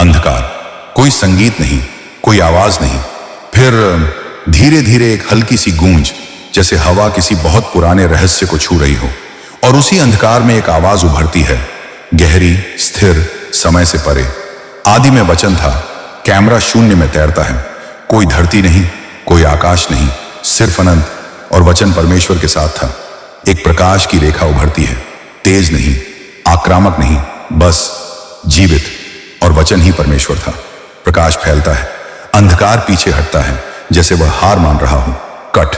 अंधकार, कोई संगीत नहीं, कोई आवाज नहीं। फिर धीरे धीरे एक हल्की सी गूंज, जैसे हवा किसी बहुत पुराने रहस्य को छू रही हो। और उसी अंधकार में एक आवाज उभरती है, गहरी, स्थिर, समय से परे। आदि में वचन था, कैमरा शून्य में तैरता है, कोई धरती नहीं, कोई आकाश नहीं, सिर्फ अनंत। और वचन परमेश्वर के साथ था। एक प्रकाश की रेखा उभरती है, तेज नहीं, आक्रामक नहीं, बस जीवित। और वचन ही परमेश्वर था। प्रकाश फैलता है, अंधकार पीछे हटता है, जैसे वह हार मान रहा हो। कट,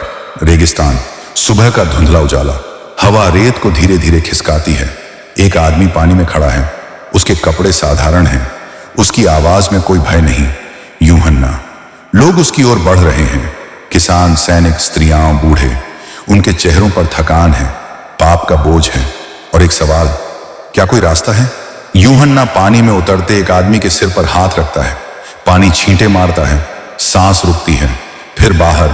रेगिस्तान, सुबह का धुंधला उजाला, हवा रेत को धीरे धीरे खिसकाती है। एक आदमी पानी में खड़ा है, उसके कपड़े साधारण हैं, उसकी आवाज में कोई भय नहीं। यूहन्ना। लोग उसकी ओर बढ़ रहे हैं, किसान, सैनिक, स्त्रियां, बूढ़े। उनके चेहरों पर थकान है, पाप का बोझ है, और एक सवाल, क्या कोई रास्ता है? यूहन्ना पानी में उतरते एक आदमी के सिर पर हाथ रखता है। पानी छींटे मारता है, सांस रुकती है, फिर बाहर।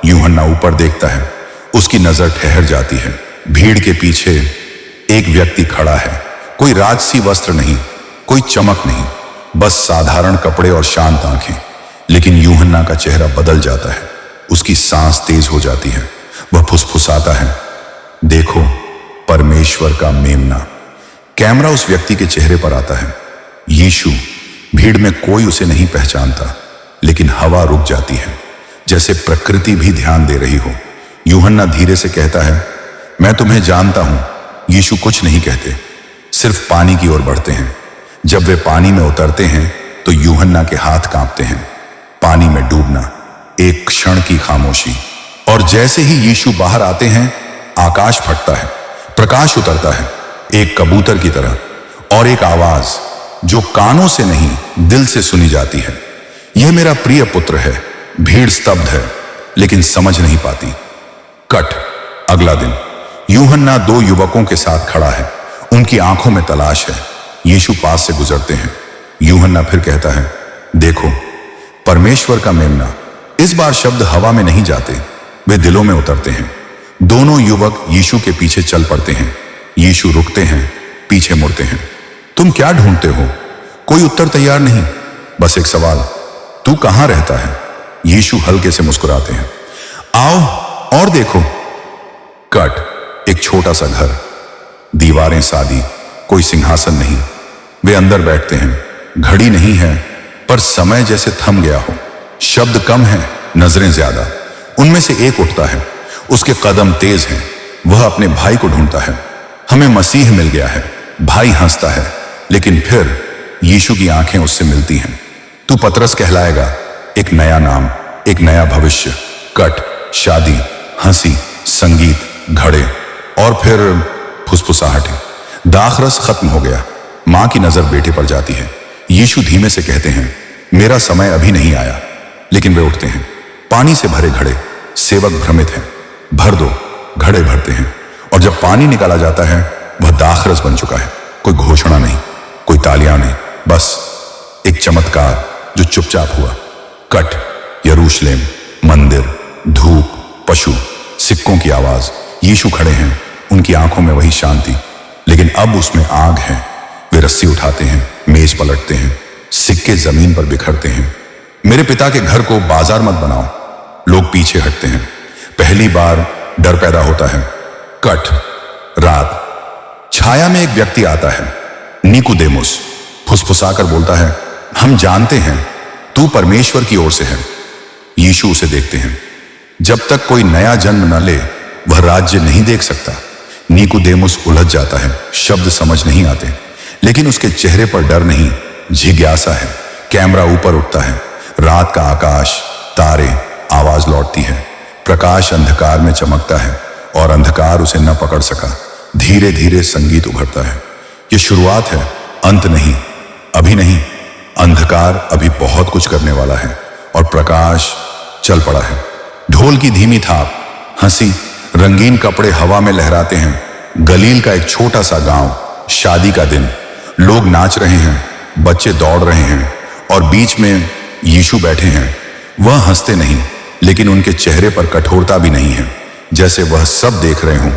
यूहन्ना ऊपर देखता है, उसकी नजर ठहर जाती है। भीड़ के पीछे एक व्यक्ति खड़ा है, कोई राजसी वस्त्र नहीं, कोई चमक नहीं, बस साधारण कपड़े और शांत आंखें। लेकिन यूहन्ना का चेहरा बदल जाता है, उसकी सांस तेज हो जाती है। वह फुसफुसाता है, देखो, परमेश्वर का मेमना। कैमरा उस व्यक्ति के चेहरे पर आता है, यीशु। भीड़ में कोई उसे नहीं पहचानता, लेकिन हवा रुक जाती है, जैसे प्रकृति भी ध्यान दे रही हो। यूहन्ना धीरे से कहता है, मैं तुम्हें जानता हूं। यीशु कुछ नहीं कहते, सिर्फ पानी की ओर बढ़ते हैं। जब वे पानी में उतरते हैं तो यूहन्ना के हाथ कांपते हैं। पानी में डूबना, एक क्षण की खामोशी, और जैसे ही यीशु बाहर आते हैं, आकाश फटता है, प्रकाश उतरता है, एक कबूतर की तरह, और एक आवाज जो कानों से नहीं, दिल से सुनी जाती है, यह मेरा प्रिय पुत्र है। भीड़ स्तब्ध है, लेकिन समझ नहीं पाती। कट, अगला दिन। यूहन्ना दो युवकों के साथ खड़ा है, उनकी आंखों में तलाश है। यीशु पास से गुजरते हैं। यूहन्ना फिर कहता है, देखो, परमेश्वर का मेमना। इस बार शब्द हवा में नहीं जाते, वे दिलों में उतरते हैं। दोनों युवक यीशु के पीछे चल पड़ते हैं। यीशु रुकते हैं, पीछे मुड़ते हैं। तुम क्या ढूंढते हो? कोई उत्तर तैयार नहीं, बस एक सवाल, तू कहां रहता है? यीशु हल्के से मुस्कुराते हैं, आओ और देखो। कट, एक छोटा सा घर, दीवारें सादी, कोई सिंहासन नहीं। वे अंदर बैठते हैं, घड़ी नहीं है, पर समय जैसे थम गया हो। शब्द कम है, नजरें ज्यादा। उनमें से एक उठता है, उसके कदम तेज हैं, वह अपने भाई को ढूंढता है। हमें मसीह मिल गया है। भाई हंसता है, लेकिन फिर यीशु की आंखें उससे मिलती हैं। तू पतरस कहलाएगा, एक नया नाम, एक नया भविष्य। कट, शादी, हंसी, संगीत, घड़े, और फिर फुसफुसाहटें। दाखरस खत्म हो गया। मां की नजर बेटे पर जाती है। यीशु धीमे से कहते हैं, मेरा समय अभी नहीं आया। लेकिन वे उठते हैं, पानी से भरे घड़े। सेवक भ्रमित हैं, भर दो। घड़े भरते हैं, और जब पानी निकाला जाता है, वह दाखरस बन चुका है। कोई घोषणा नहीं, कोई तालियां नहीं, बस एक चमत्कार जो चुपचाप हुआ। कट, यरूशलेम, मंदिर, धूप, पशु, सिक्कों की आवाज। यीशु खड़े हैं, उनकी आंखों में वही शांति, लेकिन अब उसमें आग है। वे रस्सी उठाते हैं, मेज पलटते हैं, सिक्के जमीन पर बिखरते हैं। मेरे पिता के घर को बाजार मत बनाओ। लोग पीछे हटते हैं। पहली बार डर पैदा होता है। कट, रात। छाया में एक व्यक्ति आता है, निकोदेमुस। फुसफुसाकर बोलता है, हम जानते हैं तू परमेश्वर की ओर से है। यीशु उसे देखते हैं। जब तक कोई नया जन्म न ले, वह राज्य नहीं देख सकता। निकोदेमुस उलझ जाता है, शब्द समझ नहीं आते, लेकिन उसके चेहरे पर डर नहीं, जिज्ञासा है। कैमरा ऊपर उठता है, रात का आकाश, तारे, आवाज लौटती है। प्रकाश अंधकार में चमकता है, और अंधकार उसे न पकड़ सका। धीरे धीरे संगीत उभरता है। यह शुरुआत है, अंत नहीं, अभी नहीं। अंधकार अभी बहुत कुछ करने वाला है, और प्रकाश चल पड़ा है। ढोल की धीमी थाप, हंसी, रंगीन कपड़े हवा में लहराते हैं। गलील का एक छोटा सा गांव, शादी का दिन। लोग नाच रहे हैं, बच्चे दौड़ रहे हैं, और बीच में यीशु बैठे हैं। वह हंसते नहीं, लेकिन उनके चेहरे पर कठोरता भी नहीं है, जैसे वह सब देख रहे हों।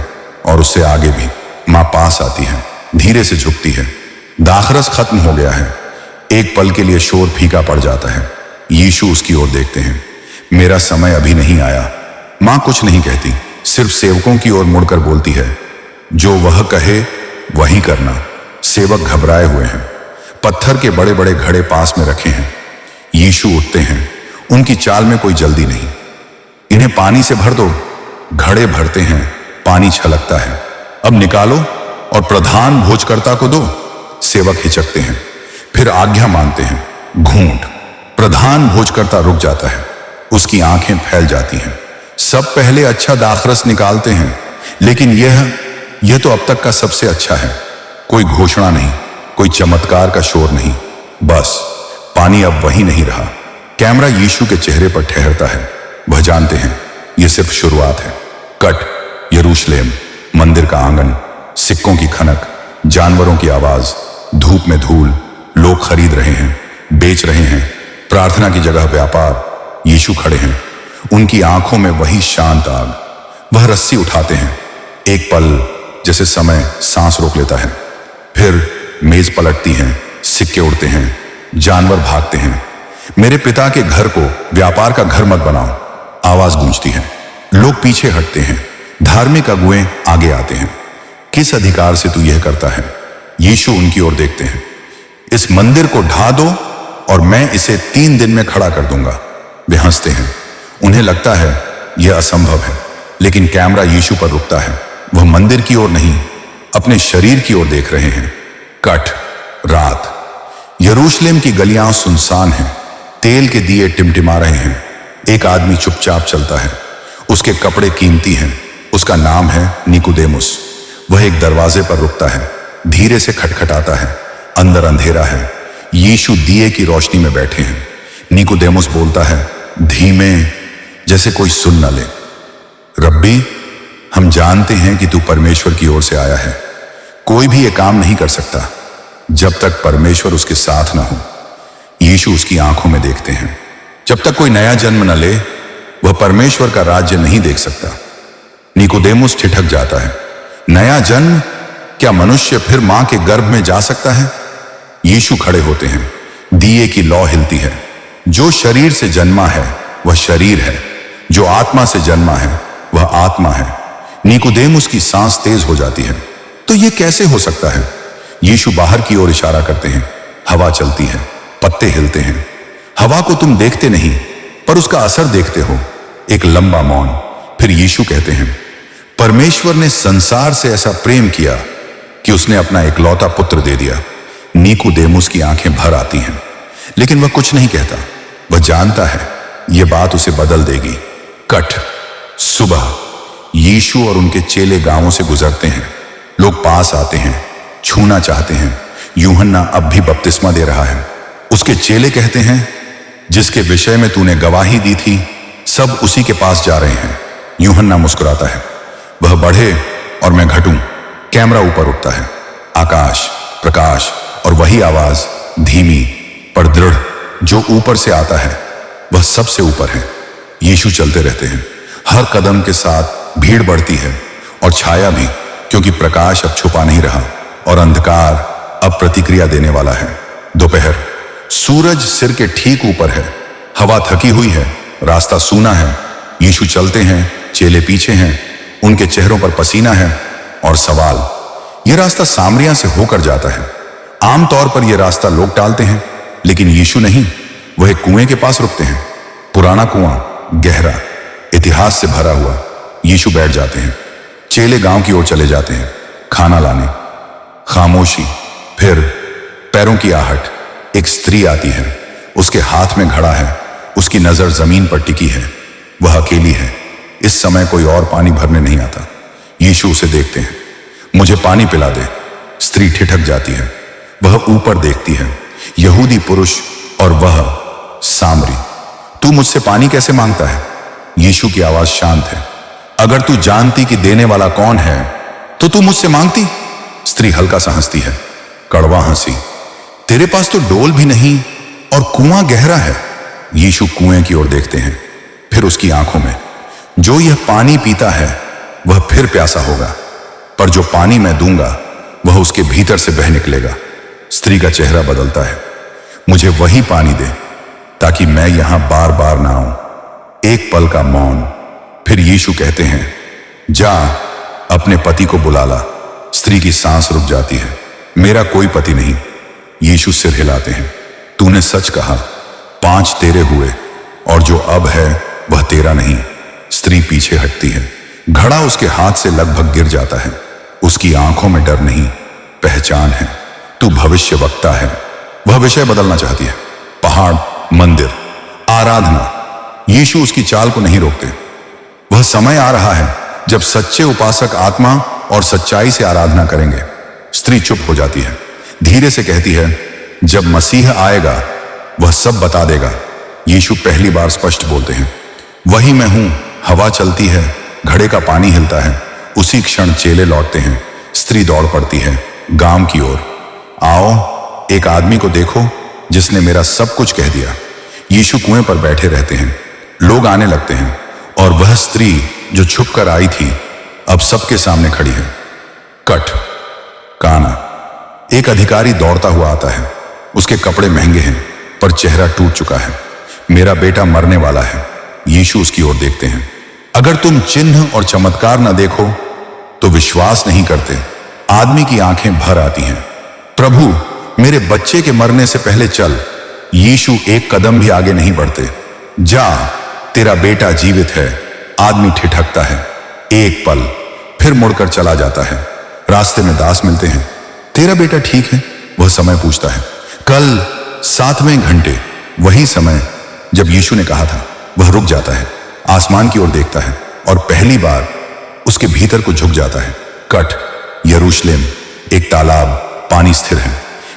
और उससे आगे भी मां पास आती है, धीरे से झुकती है। दाखरस खत्म हो गया है। एक पल के लिए शोर फीका पड़ जाता है। यीशु उसकी ओर देखते हैं। मेरा समय अभी नहीं आया। मां कुछ नहीं कहती, सिर्फ सेवकों की ओर मुड़कर बोलती है, जो वह कहे वही करना। सेवक घबराए हुए हैं। पत्थर के बड़े बड़े घड़े पास में रखे हैं। यीशु उठते हैं। उनकी चाल में कोई जल्दी नहीं। इन्हें पानी से भर दो। घड़े भरते हैं, पानी छलकता है। अब निकालो और प्रधान भोजकर्ता को दो। सेवक हिचकते हैं, फिर आज्ञा मानते हैं। घूंट। प्रधान भोजकर्ता रुक जाता है। उसकी आंखें फैल जाती हैं। सब पहले अच्छा दाखरस निकालते हैं, लेकिन यह तो अब तक का सबसे अच्छा है। कोई घोषणा नहीं, कोई चमत्कार का शोर नहीं, बस पानी अब वही नहीं रहा। कैमरा यीशु के चेहरे पर ठहरता है। वह जानते हैं यह सिर्फ शुरुआत है। कट। यरूशलेम, मंदिर का आंगन, सिक्कों की खनक, जानवरों की आवाज, धूप में धूल। लोग खरीद रहे हैं, बेच रहे हैं, प्रार्थना की जगह व्यापार। यीशु खड़े हैं, उनकी आंखों में वही शांत आग। वह रस्सी उठाते हैं। एक पल जैसे समय सांस रोक लेता है, फिर मेज पलटती है, सिक्के उड़ते हैं, जानवर भागते हैं। मेरे पिता के घर को व्यापार का घर मत बनाओ, आवाज गूंजती है। लोग पीछे हटते हैं, धार्मिक अगुए आगे आते हैं। किस अधिकार से तू यह करता है? यीशु उनकी ओर देखते हैं। इस मंदिर को ढा दो और मैं इसे 3 दिन में खड़ा कर दूंगा। वे हंसते हैं। उन्हें लगता है यह असंभव है, लेकिन कैमरा यीशु पर रुकता है। वह मंदिर की ओर नहीं, अपने शरीर की ओर देख रहे हैं। कट। रात। यरूशलेम की गलियां सुनसान हैं। तेल के दिए टिमटिमा रहे हैं। एक आदमी चुपचाप चलता है। उसके कपड़े कीमती हैं। उसका नाम है निकोदेमुस। वह एक दरवाजे पर रुकता है, धीरे से खटखटाता है। अंदर अंधेरा है। यीशु दिए की रोशनी में बैठे हैं। निकोदेमुस बोलता है, धीमे, जैसे कोई सुन न ले, रब्बी, हम जानते हैं कि तू परमेश्वर की ओर से आया है। कोई भी यह काम नहीं कर सकता जब तक परमेश्वर उसके साथ ना हो। यीशु उसकी आंखों में देखते हैं। जब तक कोई नया जन्म न ले, वह परमेश्वर का राज्य नहीं देख सकता। निकोदेमुस ठिठक जाता है। नया जन्म? क्या मनुष्य फिर मां के गर्भ में जा सकता है? यीशु खड़े होते हैं। दिए की लौ हिलती है। जो शरीर से जन्मा है वह शरीर है, जो आत्मा से जन्मा है वह आत्मा है। निकोदेमुस की सांस तेज हो जाती है। तो यह कैसे हो सकता है? यीशु बाहर की ओर इशारा करते हैं। हवा चलती है, पत्ते हिलते हैं। हवा को तुम देखते नहीं, पर उसका असर देखते हो। एक लंबा मौन। फिर यीशु कहते हैं, परमेश्वर ने संसार से ऐसा प्रेम किया कि उसने अपना इकलौता पुत्र दे दिया। निकोदेमुस की आंखें भर आती हैं, लेकिन वह कुछ नहीं कहता। वह जानता है यह बात उसे बदल देगी। कट। सुबह। यीशु और उनके चेले गांवों से गुजरते हैं। लोग पास आते हैं, छूना चाहते हैं। यूहन्ना अब भी बपतिस्मा दे रहा है। उसके चेले कहते हैं, जिसके विषय में तूने गवाही दी थी, सब उसी के पास जा रहे हैं। यूहन्ना मुस्कुराता है, वह बढ़े और मैं घटूं। कैमरा ऊपर उठता है। आकाश, प्रकाश और वही आवाज, धीमी पर दृढ़, जो ऊपर से आता है वह सबसे ऊपर है। यीशु चलते रहते हैं। हर कदम के साथ भीड़ बढ़ती है और छाया भी, क्योंकि प्रकाश अब छुपा नहीं रहा और अंधकार अब प्रतिक्रिया देने वाला है। दोपहर। सूरज सिर के ठीक ऊपर है। हवा थकी हुई है, रास्ता सूना है। यीशु चलते हैं, चेले पीछे हैं। उनके चेहरों पर पसीना है और सवाल। यह रास्ता सामरिया से होकर जाता है। आमतौर पर यह रास्ता लोग टालते हैं, लेकिन यीशु नहीं। वह एक कुएं के पास रुकते हैं। पुराना कुआं, गहरा, इतिहास से भरा हुआ। यीशु बैठ जाते हैं। चेले गांव की ओर चले जाते हैं, खाना लाने। खामोशी। फिर पैरों की आहट। एक स्त्री आती है। उसके हाथ में घड़ा है। उसकी नजर जमीन पर टिकी है। वह अकेली है। इस समय कोई और पानी भरने नहीं आता। यीशु उसे देखते हैं। मुझे पानी पिला दे। स्त्री ठिठक जाती है। वह ऊपर देखती है। यहूदी पुरुष और वह सामरी। तू मुझसे पानी कैसे मांगता है? यीशु की आवाज शांत है। अगर तू जानती कि देने वाला कौन है तो तू मुझसे मांगती। स्त्री हल्का सा हंसती है, कड़वा हंसी। तेरे पास तो डोल भी नहीं और कुआं गहरा है। यीशु कुएं की ओर देखते हैं। फिर उसकी आंखों में, जो यह पानी पीता है वह फिर प्यासा होगा, पर जो पानी मैं दूंगा वह उसके भीतर से बह निकलेगा। स्त्री का चेहरा बदलता है। मुझे वही पानी दे ताकि मैं यहां बार बार ना आऊं। एक पल का मौन, फिर यीशु कहते हैं, जा अपने पति को बुला ला। स्त्री की सांस रुक जाती है। मेरा कोई पति नहीं। यीशु सिर हिलाते हैं। तूने सच कहा, 5 तेरे हुए और जो अब है वह तेरा नहीं। स्त्री पीछे हटती है। घड़ा उसके हाथ से लगभग गिर जाता है। उसकी आंखों में डर नहीं, पहचान है। तू भविष्यवक्ता है। वह विषय बदलना चाहती है। पहाड़, मंदिर, आराधना। यीशु उसकी चाल को नहीं रोकते। वह समय आ रहा है जब सच्चे उपासक आत्मा और सच्चाई से आराधना करेंगे। स्त्री चुप हो जाती है। धीरे से कहती है, जब मसीह आएगा वह सब बता देगा। यीशु पहली बार स्पष्ट बोलते हैं, वही मैं हूं। हवा चलती है, घड़े का पानी हिलता है। उसी क्षण चेले लौटते हैं। स्त्री दौड़ पड़ती है गांव की ओर। आओ, एक आदमी को देखो जिसने मेरा सब कुछ कह दिया। यीशु कुएं पर बैठे रहते हैं। लोग आने लगते हैं और वह स्त्री जो छुप कर आई थी अब सबके सामने खड़ी है। कट काना। एक अधिकारी दौड़ता हुआ आता है। उसके कपड़े महंगे हैं पर चेहरा टूट चुका है। मेरा बेटा मरने वाला है। यीशु उसकी ओर देखते हैं। अगर तुम चिन्ह और चमत्कार न देखो तो विश्वास नहीं करते। आदमी की आंखें भर आती हैं। प्रभु, मेरे बच्चे के मरने से पहले चल। यीशु एक कदम भी आगे नहीं बढ़ते। जा, तेरा बेटा जीवित है। आदमी ठिठकता है। एक पल, फिर मुड़कर चला जाता है। रास्ते में दास मिलते हैं। तेरा बेटा ठीक है? वह समय पूछता है। कल 7वें घंटे, वही समय जब यीशु ने कहा था। वह रुक जाता है, आसमान की ओर देखता है और पहली बार उसके भीतर को झुक जाता है। कट यरूशलेम। एक तालाब, पानी स्थिर है।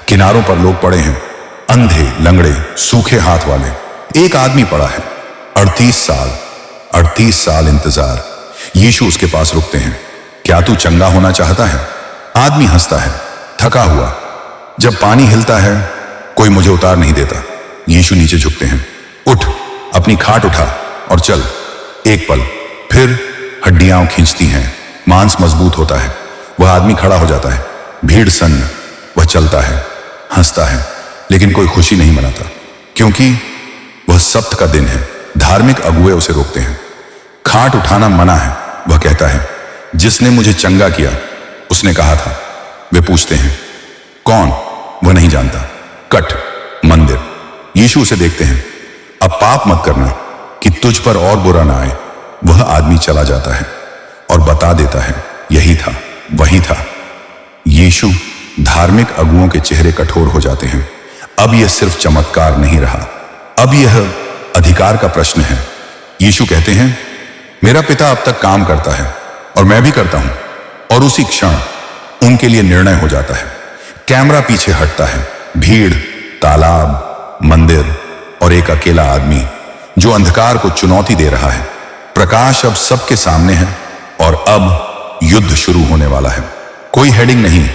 किनारों पर लोग पड़े हैं, अंधे, लंगड़े, सूखे हाथ वाले। एक आदमी पड़ा है। 38 साल इंतजार। यीशु उसके पास रुकते हैं। क्या तू चंगा होना चाहता है? आदमी हंसता है, थका हुआ। जब पानी हिलता है कोई मुझे उतार नहीं देता। यीशु नीचे झुकते हैं। उठ, अपनी खाट उठा और चल। एक पल, फिर हड्डियां खींचती हैं, मांस मजबूत होता है। वह आदमी खड़ा हो जाता है। भीड़ सन्न। वह चलता है, हंसता है, लेकिन कोई खुशी नहीं मनाता, क्योंकि वह सब्त का दिन है। धार्मिक अगुए उसे रोकते हैं। खाट उठाना मना है। वह कहता है, जिसने मुझे चंगा किया उसने कहा था। वे पूछते हैं, कौन? वह नहीं जानता। कट मंदिर। यीशु उसे देखते हैं। अब पाप मत करना कि तुझ पर और बुरा ना आए। वह आदमी चला जाता है और बता देता है, यही था, वही था। यीशु धार्मिक अगुओं के चेहरे कठोर हो जाते हैं। अब यह सिर्फ चमत्कार नहीं रहा, अब यह अधिकार का प्रश्न है। यीशु कहते हैं, मेरा पिता अब तक काम करता है और मैं भी करता हूं। और उसी क्षण उनके लिए निर्णय हो जाता है। कैमरा पीछे हटता है। भीड़, तालाब, मंदिर और एक अकेला आदमी जो अंधकार को चुनौती दे रहा है। प्रकाश अब सबके सामने है और अब युद्ध शुरू होने वाला है। कोई हेडिंग नहीं,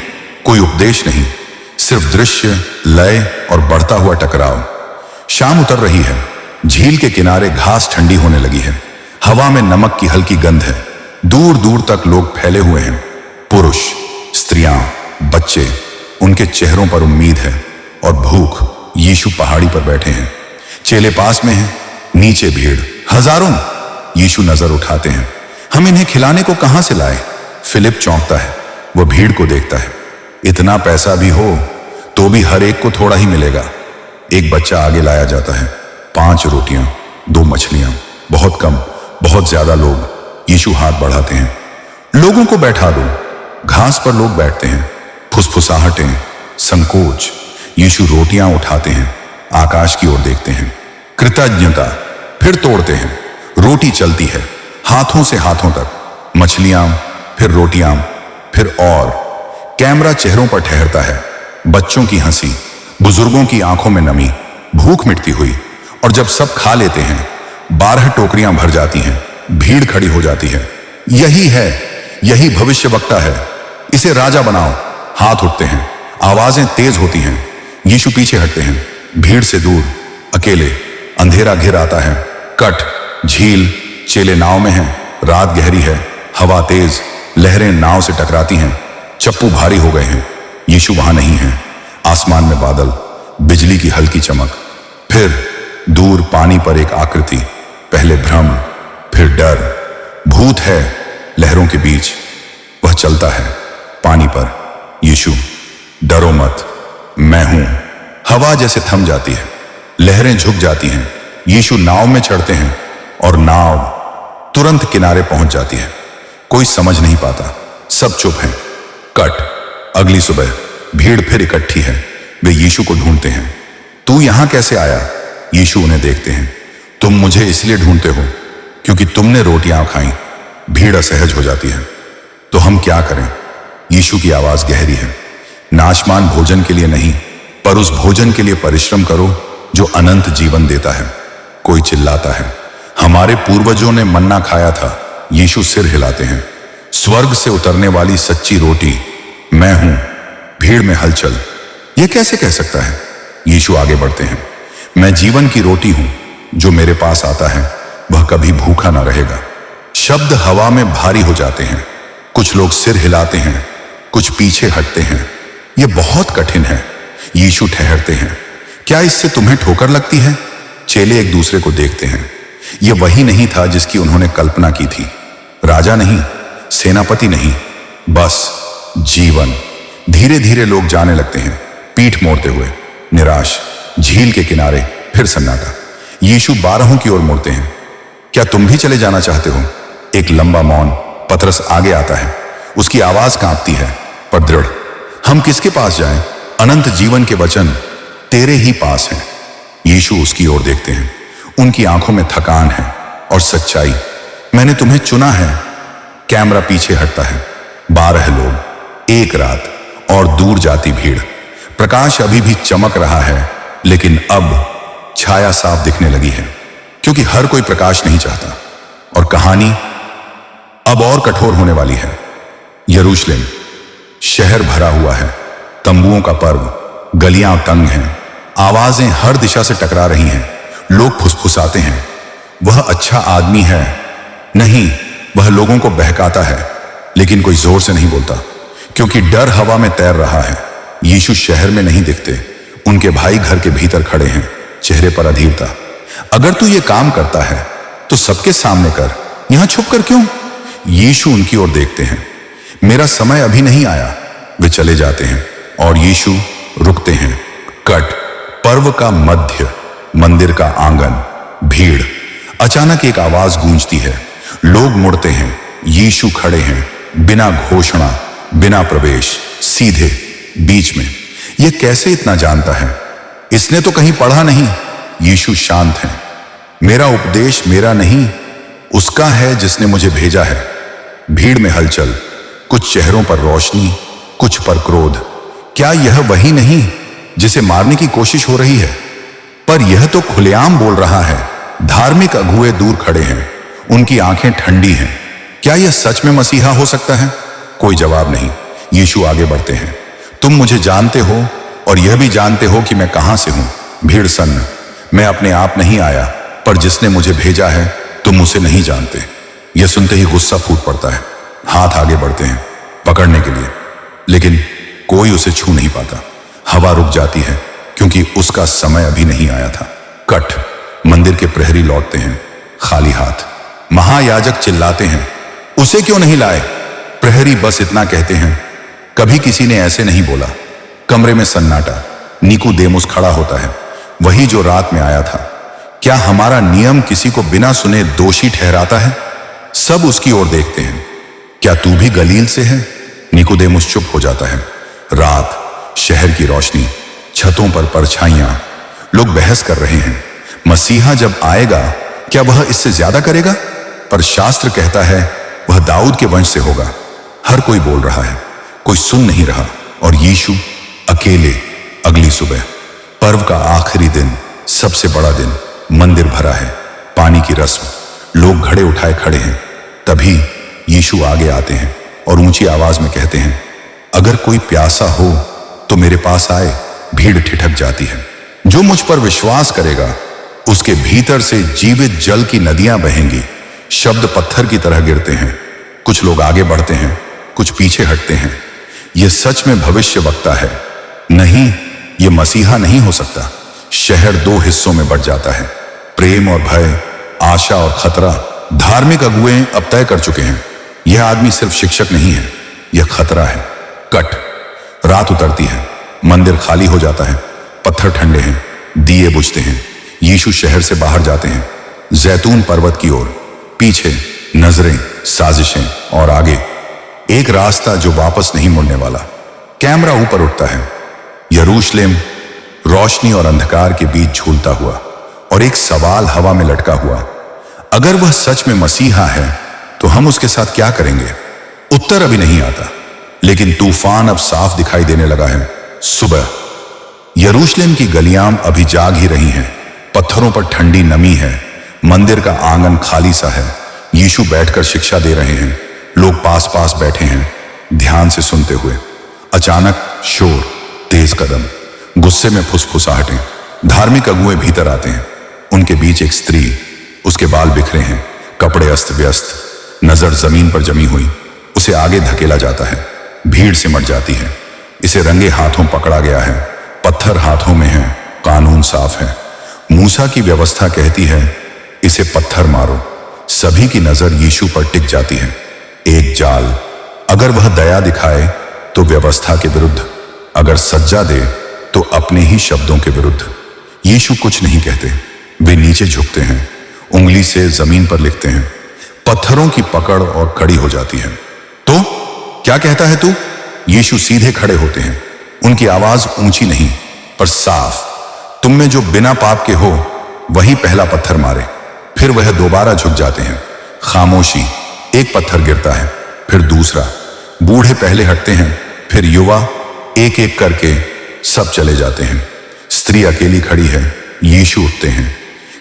कोई उपदेश नहीं, सिर्फ दृश्य, लय और बढ़ता हुआ टकराव। शाम उतर रही है। झील के किनारे घास ठंडी होने लगी है। हवा में नमक की हल्की गंध है। दूर दूर तक लोग फैले हुए हैं। पुरुष, स्त्रियां, बच्चे। उनके चेहरों पर उम्मीद है और भूख। यीशु पहाड़ी पर बैठे हैं। चेले पास में हैं, नीचे भीड़, हजारों। यीशु नजर उठाते हैं। हम इन्हें खिलाने को कहां से लाए? फिलिप चौंकता है। वह भीड़ को देखता है। इतना पैसा भी हो तो भी हर एक को थोड़ा ही मिलेगा। एक बच्चा आगे लाया जाता है। 5 रोटियां, 2 मछलियां। बहुत कम, बहुत ज्यादा लोग। यीशु हाथ बढ़ाते हैं। लोगों को बैठा दो। घास पर लोग बैठते हैं। फुसफुसाहटें, संकोच। यीशु रोटियां उठाते हैं, आकाश की ओर देखते हैं। कृतज्ञता। फिर तोड़ते हैं। रोटी चलती है, हाथों से हाथों तक। मछलियां, फिर रोटियां, फिर और। कैमरा चेहरों पर ठहरता है। बच्चों की हंसी, बुजुर्गों की आंखों में नमी, भूख मिटती हुई। और जब सब खा लेते हैं, 12 टोकरियां भर जाती हैं। भीड़ खड़ी हो जाती है। यही है, यही भविष्यवक्ता है, इसे राजा बनाओ। हाथ उठते हैं, आवाजें तेज होती हैं। यीशु पीछे हटते हैं। भीड़ से दूर, अकेले। अंधेरा घिर आता है। कट झील। चेले नाव में हैं। रात गहरी है, हवा तेज। लहरें नाव से टकराती हैं। चप्पू भारी हो गए हैं। यीशु वहां नहीं है। आसमान में बादल, बिजली की हल्की चमक, फिर दूर पानी पर एक आकृति, पहले भ्रम, फिर डर। भूत है लहरों के बीच, वह चलता है पानी पर। यीशु, डरो मत, मैं हूं। हवा जैसे थम जाती है, लहरें झुक जाती हैं। यीशु नाव में चढ़ते हैं और नाव तुरंत किनारे पहुंच जाती है। कोई समझ नहीं पाता, सब चुप हैं। कट। अगली सुबह भीड़ फिर इकट्ठी है। वे यीशु को ढूंढते हैं। तू यहां कैसे आया? यीशु उन्हें देखते हैं। तुम मुझे इसलिए ढूंढते हो क्योंकि तुमने रोटियां खाई। भीड़ असहज हो जाती है। तो हम क्या करें? यीशु की आवाज गहरी है। नाशमान भोजन के लिए नहीं, पर उस भोजन के लिए परिश्रम करो जो अनंत जीवन देता है। कोई चिल्लाता है, हमारे पूर्वजों ने मन्ना खाया था। यीशु सिर हिलाते हैं। स्वर्ग से उतरने वाली सच्ची रोटी मैं हूं। भीड़ में हलचल। यह कैसे कह सकता है? यीशु आगे बढ़ते हैं। मैं जीवन की रोटी हूं। जो मेरे पास आता है वह कभी भूखा ना रहेगा। शब्द हवा में भारी हो जाते हैं। कुछ लोग सिर हिलाते हैं, कुछ पीछे हटते हैं। यह बहुत कठिन है। यीशु ठहरते हैं। क्या इससे तुम्हें ठोकर लगती है? चेले एक दूसरे को देखते हैं। यह वही नहीं था जिसकी उन्होंने कल्पना की थी। राजा नहीं, सेनापति नहीं, बस जीवन। धीरे धीरे लोग जाने लगते हैं, पीठ मोड़ते हुए, निराश। झील के किनारे फिर सन्नाटा। यीशु 12 की ओर मुड़ते हैं। क्या तुम भी चले जाना चाहते हो? एक लंबा मौन। पतरस आगे आता है। उसकी आवाज कांपती है पर दृढ़। हम किसके पास जाएं? अनंत जीवन के वचन तेरे ही पास हैं। यीशु उसकी ओर देखते हैं। उनकी आंखों में थकान है और सच्चाई। मैंने तुम्हें चुना है। कैमरा पीछे हटता है। 12 लोग, एक रात और दूर जाती भीड़। प्रकाश अभी भी चमक रहा है, लेकिन अब छाया साफ दिखने लगी है, क्योंकि हर कोई प्रकाश नहीं चाहता। और कहानी अब और कठोर होने वाली है। यरूशलेम शहर भरा हुआ है, तंबुओं का पर्व, गलियां तंग हैं, आवाजें हर दिशा से टकरा रही हैं। लोग फुसफुसाते हैं, वह अच्छा आदमी है। नहीं, वह लोगों को बहकाता है, लेकिन कोई जोर से नहीं बोलता, क्योंकि डर हवा में तैर रहा है। यीशु शहर में नहीं दिखते। उनके भाई घर के भीतर खड़े हैं, चेहरे पर अधीरता। अगर तू ये काम करता है तो सबके सामने कर, यहां छुप कर क्यों? यीशु उनकी ओर देखते हैं। मेरा समय अभी नहीं आया। वे चले जाते हैं और यीशु रुकते हैं। कट। पर्व का मध्य, मंदिर का आंगन, भीड़। अचानक एक आवाज गूंजती है। लोग मुड़ते हैं। यीशु खड़े हैं, बिना घोषणा, बिना प्रवेश, सीधे बीच में। यह कैसे इतना जानता है? इसने तो कहीं पढ़ा नहीं। यीशु शांत है। मेरा उपदेश मेरा नहीं, उसका है जिसने मुझे भेजा है। भीड़ में हलचल। कुछ चेहरों पर रोशनी, कुछ पर क्रोध। क्या यह वही नहीं जिसे मारने की कोशिश हो रही है? पर यह तो खुलेआम बोल रहा है। धार्मिक अगुए दूर खड़े हैं, उनकी आंखें ठंडी हैं। क्या यह सच में मसीहा हो सकता है? कोई जवाब नहीं। यीशु आगे बढ़ते हैं। तुम मुझे जानते हो और यह भी जानते हो कि मैं कहां से हूं। भीड़ सन्न। मैं अपने आप नहीं आया, पर जिसने मुझे भेजा है तुम उसे नहीं जानते। यह सुनते ही गुस्सा फूट पड़ता है। हाथ आगे बढ़ते हैं पकड़ने के लिए, लेकिन कोई उसे छू नहीं पाता। हवा रुक जाती है, क्योंकि उसका समय अभी नहीं आया था। कट। मंदिर के प्रहरी लौटते हैं, खाली हाथ। महायाजक चिल्लाते हैं, उसे क्यों नहीं लाए? प्रहरी बस इतना कहते हैं, कभी किसी ने ऐसे नहीं बोला। कमरे में सन्नाटा। निकोदेमुस खड़ा होता है, वही जो रात में आया था। क्या हमारा नियम किसी को बिना सुने दोषी ठहराता है? सब उसकी ओर देखते हैं। क्या तू भी गलील से है? निकोदेमुस चुप हो जाता है। रात, शहर की रोशनी, छतों पर परछाइयां। लोग बहस कर रहे हैं, मसीहा जब आएगा क्या वह इससे ज्यादा करेगा? पर शास्त्र कहता है वह दाऊद के वंश से होगा। हर कोई बोल रहा है, कोई सुन नहीं रहा। और यीशु अकेले। अगली सुबह, पर्व का आखिरी दिन, सबसे बड़ा दिन। मंदिर भरा है, पानी की रस्म। लोग घड़े उठाए खड़े हैं। तभी यीशु आगे आते हैं और ऊंची आवाज में कहते हैं, अगर कोई प्यासा हो तो मेरे पास आए। भीड़ ठिठक जाती है। जो मुझ पर विश्वास करेगा उसके भीतर से जीवित जल की नदियां बहेंगी। शब्द पत्थर की तरह गिरते हैं। कुछ लोग आगे बढ़ते हैं, कुछ पीछे हटते हैं। यह सच में भविष्यवक्ता है? नहीं, ये मसीहा नहीं हो सकता। शहर दो हिस्सों में बंट जाता है, प्रेम और भय, आशा और खतरा। धार्मिक अगुए अब तय कर चुके हैं, यह आदमी सिर्फ शिक्षक नहीं है, यह खतरा है। कट। रात उतरती है, मंदिर खाली हो जाता है, पत्थर ठंडे हैं, दिए बुझते हैं। यीशु शहर से बाहर जाते हैं, जैतून पर्वत की ओर। पीछे नजरें, साजिशें और आगे एक रास्ता जो वापस नहीं मुड़ने वाला। कैमरा ऊपर उठता है, यरूशलेम रोशनी और अंधकार के बीच झूलता हुआ, और एक सवाल हवा में लटका हुआ, अगर वह सच में मसीहा है तो हम उसके साथ क्या करेंगे? उत्तर अभी नहीं आता, लेकिन तूफान अब साफ दिखाई देने लगा है। सुबह यरूशलेम की गलियां अभी जाग ही रही हैं, पत्थरों पर ठंडी नमी है, मंदिर का आंगन खाली सा है। यीशु बैठकर शिक्षा दे रहे हैं, लोग पास पास बैठे हैं, ध्यान से सुनते हुए। अचानक शोर, तेज कदम, गुस्से में फुसफुसाहटें। धार्मिक अगुए भीतर आते हैं, उनके बीच एक स्त्री, उसके बाल बिखरे हैं, कपड़े अस्त व्यस्त, नजर जमीन पर जमी हुई। उसे आगे धकेला जाता है, भीड़ सिमट जाती है। इसे रंगे हाथों पकड़ा गया है, पत्थर हाथों में है, कानून साफ है। मूसा की व्यवस्था कहती है इसे पत्थर मारो। सभी की नजर यीशु पर टिक जाती है। एक जाल, अगर वह दया दिखाए तो व्यवस्था के विरुद्ध, अगर सज्जा दे तो अपने ही शब्दों के विरुद्ध। यीशु कुछ नहीं कहते, वे नीचे झुकते हैं, उंगली से जमीन पर लिखते हैं। पत्थरों की पकड़ और कड़ी हो जाती है। तो क्या कहता है तू? यीशु सीधे खड़े होते हैं, उनकी आवाज ऊंची नहीं पर साफ। तुम में जो बिना पाप के हो वही पहला पत्थर मारे। फिर वह दोबारा झुक जाते हैं। खामोशी, एक पत्थर गिरता है, फिर दूसरा। बूढ़े पहले हटते हैं, फिर युवा, एक एक करके सब चले जाते हैं। स्त्री अकेली खड़ी है, यीशु उठते हैं।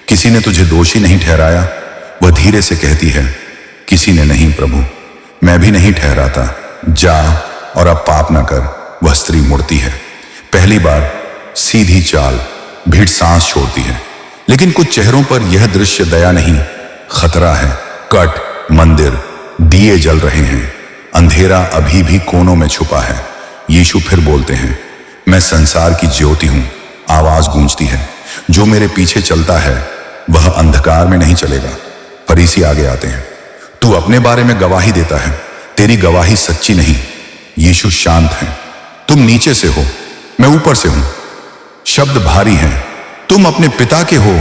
किसी ने तुझे दोषी नहीं ठहराया? वह धीरे से कहती है, किसी ने नहीं प्रभु, मैं भी नहीं ठहराता। जा और अब पाप ना कर। वह स्त्री मुड़ती है, पहली बार सीधी चाल। भीड़ सांस छोड़ती है, लेकिन कुछ चेहरों पर यह दृश्य दया नहीं, खतरा है। कट। मंदिर, दिए जल रहे हैं, अंधेरा अभी भी कोनों में छुपा है। यीशु फिर बोलते हैं, मैं संसार की ज्योति हूं। आवाज गूंजती है, जो मेरे पीछे चलता है वह अंधकार में नहीं चलेगा। फरीसी आगे आते हैं, तू अपने बारे में गवाही देता है, तेरी गवाही सच्ची नहीं। यीशु शांत है, तुम नीचे से हो, मैं ऊपर से हूं। शब्द भारी हैं, तुम अपने पिता के हो।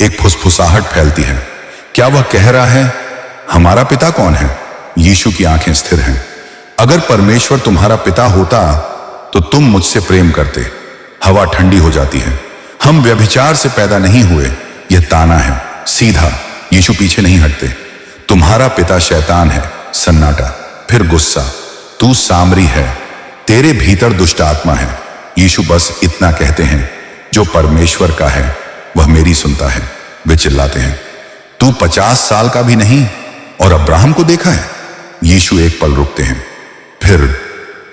एक फुसफुसाहट फैलती है, क्या वह कह रहा है हमारा पिता कौन है? यीशु की आंखें स्थिर हैं, अगर परमेश्वर तुम्हारा पिता होता तो तुम मुझसे प्रेम करते। हवा ठंडी हो जाती है, हम व्यभिचार से पैदा नहीं हुए, यह ताना है सीधा। यीशु पीछे नहीं हटते, तुम्हारा पिता शैतान है। सन्नाटा, फिर गुस्सा, तू सामरी है, तेरे भीतर दुष्ट आत्मा है। यीशु बस इतना कहते हैं, जो परमेश्वर का है वह मेरी सुनता है। वे चिल्लाते हैं, तू 50 साल का भी नहीं और अब्राहम को देखा है? यीशु एक पल रुकते हैं, फिर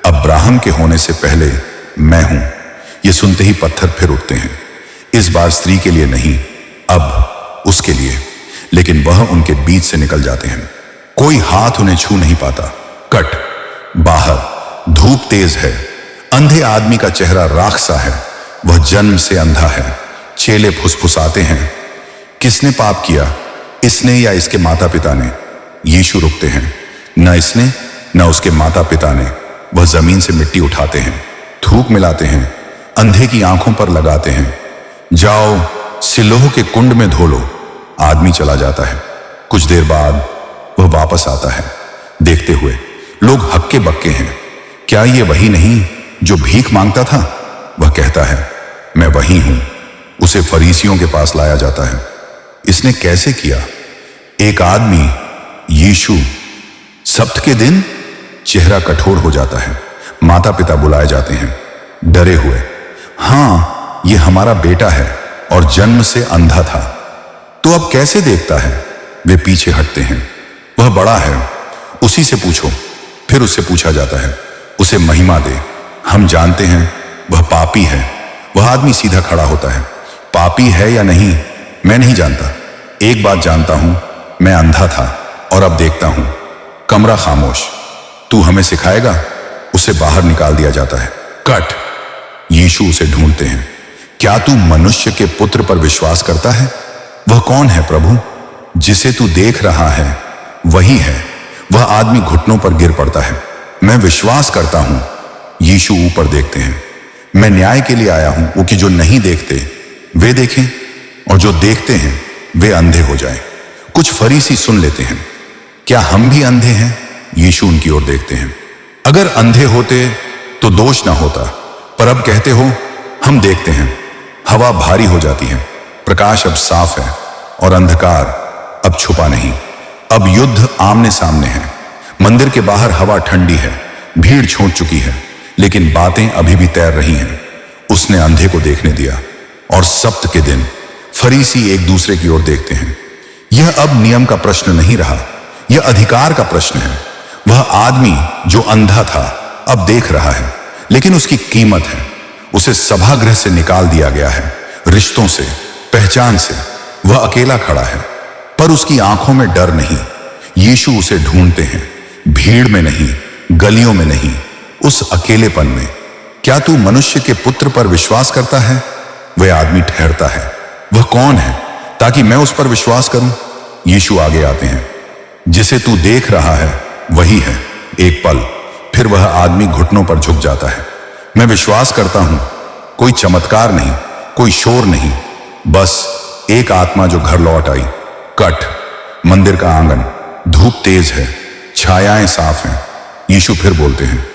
अब्राहम के होने से पहले मैं हूं। ये सुनते ही पत्थर फिर उठते हैं, इस बार स्त्री के लिए नहीं, अब उसके लिए। लेकिन वह उनके बीच से निकल जाते हैं, कोई हाथ उन्हें छू नहीं पाता। कट। बाहर धूप तेज है, अंधे आदमी का चेहरा राख सा है, वह जन्म से अंधा है। चेले फुसफुसाते हैं, किसने पाप किया, इसने या इसके माता पिता ने? यीशु रुकते हैं, न इसने न उसके माता पिता ने। वह जमीन से मिट्टी उठाते हैं, थूक मिलाते हैं, अंधे की आंखों पर लगाते हैं। जाओ सिलोह के कुंड में धो लो। आदमी चला जाता है, कुछ देर बाद वह वापस आता है, देखते हुए। लोग हक्के बक्के हैं, क्या ये वही नहीं जो भीख मांगता था? वह कहता है, मैं वही हूं। उसे फरीसियों के पास लाया जाता है, इसने कैसे किया? एक आदमी, यीशु। सब्त के दिन चेहरा कठोर हो जाता है, माता पिता बुलाए जाते हैं, डरे हुए। हां, ये हमारा बेटा है और जन्म से अंधा था, तो अब कैसे देखता है? वे पीछे हटते हैं, वह बड़ा है, उसी से पूछो। फिर उससे पूछा जाता है, उसे महिमा दे, हम जानते हैं वह पापी है। वह आदमी सीधा खड़ा होता है, पापी है या नहीं मैं नहीं जानता, एक बात जानता हूं, मैं अंधा था और अब देखता हूं। कमरा खामोश। तू हमें सिखाएगा? उसे बाहर निकाल दिया जाता है। कट। यीशु उसे ढूंढते हैं। क्या तू मनुष्य के पुत्र पर विश्वास करता है? वह कौन है प्रभु? जिसे तू देख रहा है वही है। वह आदमी घुटनों पर गिर पड़ता है। मैं विश्वास करता हूं। यीशु ऊपर देखते हैं। मैं न्याय के लिए आया हूं, वो कि जो नहीं देखते वे देखें और जो देखते हैं वे अंधे हो जाएं। कुछ फरीसी सुन लेते हैं, क्या हम भी अंधे हैं? यीशु उनकी ओर देखते हैं। अगर अंधे होते तो दोष ना होता, पर अब कहते हो हम देखते हैं। हवा भारी हो जाती है, प्रकाश अब साफ है और अंधकार अब छुपा नहीं। अब युद्ध आमने सामने है। मंदिर के बाहर हवा ठंडी है, भीड़ छूट चुकी है, लेकिन बातें अभी भी तैर रही हैं। उसने अंधे को देखने दिया और सब्त के दिन फरीसी एक दूसरे की ओर देखते हैं। यह अब नियम का प्रश्न नहीं रहा, यह अधिकार का प्रश्न है। वह आदमी जो अंधा था अब देख रहा है, लेकिन उसकी कीमत है। उसे सभागृह से निकाल दिया गया है, रिश्तों से, पहचान से। वह अकेला खड़ा है, पर उसकी आंखों में डर नहीं। यीशु उसे ढूंढते हैं, भीड़ में नहीं, गलियों में नहीं, उस अकेलेपन में। क्या तू मनुष्य के पुत्र पर विश्वास करता है? वह आदमी ठहरता है। वह कौन है ताकि मैं उस पर विश्वास करूं? यीशु आगे आते हैं। जिसे तू देख रहा है वही है। एक पल फिर वह आदमी घुटनों पर झुक जाता है। मैं विश्वास करता हूं। कोई चमत्कार नहीं, कोई शोर नहीं, बस एक आत्मा जो घर लौट आई। कट मंदिर का आंगन, धूप तेज है, छायाएं साफ हैं। यीशु फिर बोलते हैं।